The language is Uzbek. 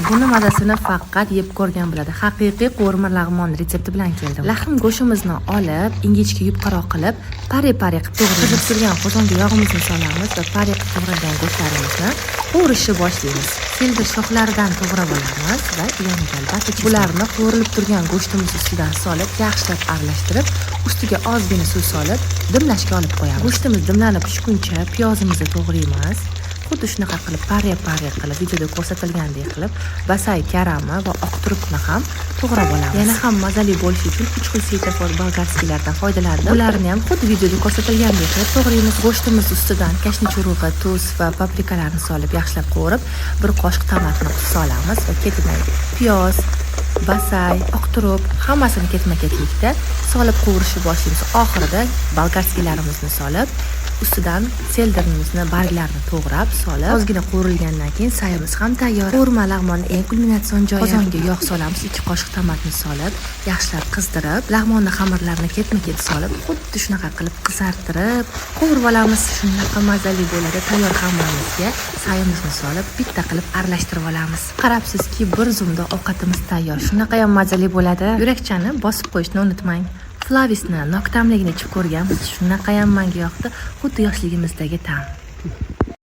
buni mazasini faqat yeb ko'rgan biladi. Haqiqiy qo'rma lag'mon retsepti bilan keldim. Lahm go'shtimizni olib, ingichka yupqaroq qilib, pare-pare qilib to'g'rab turgan qozonga yog'imizni solamiz va pare qilib to'g'ralgan go'shtlarimizni qovurishni boshlaymiz. Seldir shoxlaridan to'g'rab olamiz va yoniga albatta bularni qovurilib turgan go'shtimiz ustidan solib, yaxshilab aralashtirib, ustiga ozgina suv solib, dimlashga olib qo'yamiz. Go'shtimiz dimlanib pishguncha piyozimizni to'g'raymiz. Xuddi shunaqa qilib pare qilib videoda ko'rsatilgandek qilib basay karami va oq turupni ham to'g'rab olamiz. Yana ham mazali bo'lishi uchun 3 xil svetofor bolgarskiylardan foydalandim. Ularni ham xuddi videoda ko'rsatilgandek qilib to'g'raymiz. Go'shtimiz ustidan kashnic urug'i, tuz va paprikalarni solib yaxshilab qovurib, bir qoshiq tomatni solamiz va ketidan piyoz, basay, oq turup hammasini ketma-ketlikda solib qovurishni boshlaymiz. Oxirida bolgarskiylarimizni solib, ustidan seldirimizni barglarini to'g'rab solib, ozgina qovurilgandan keyin sayimiz ham tayyor. Qo'rma lag'monning eng kulminatsion joyi. Qozonga yog' solamiz, 2 qoshiq tomatni solib, yaxshilab qizdirib, lag'monni xamirlarini ketma-ket solib, xuddi shunaqa qilib qizartirib, qovurib olamiz. Shunaqa mazali bo'ladi. Tayyor xamirimizga sayimizni solib, bitta qilib aralashtirib olamiz. Qarabsizki, bir zumda ovqatimiz tayyor. Shunaqa ham mazali bo'ladi. Yurakchani bosib qo'yishni unutmang. Flavisni noktamligini ichib ko'rganmiz. Shunaqa ham menga yoqdi. Xuddi yoshligimizdagi ta'm.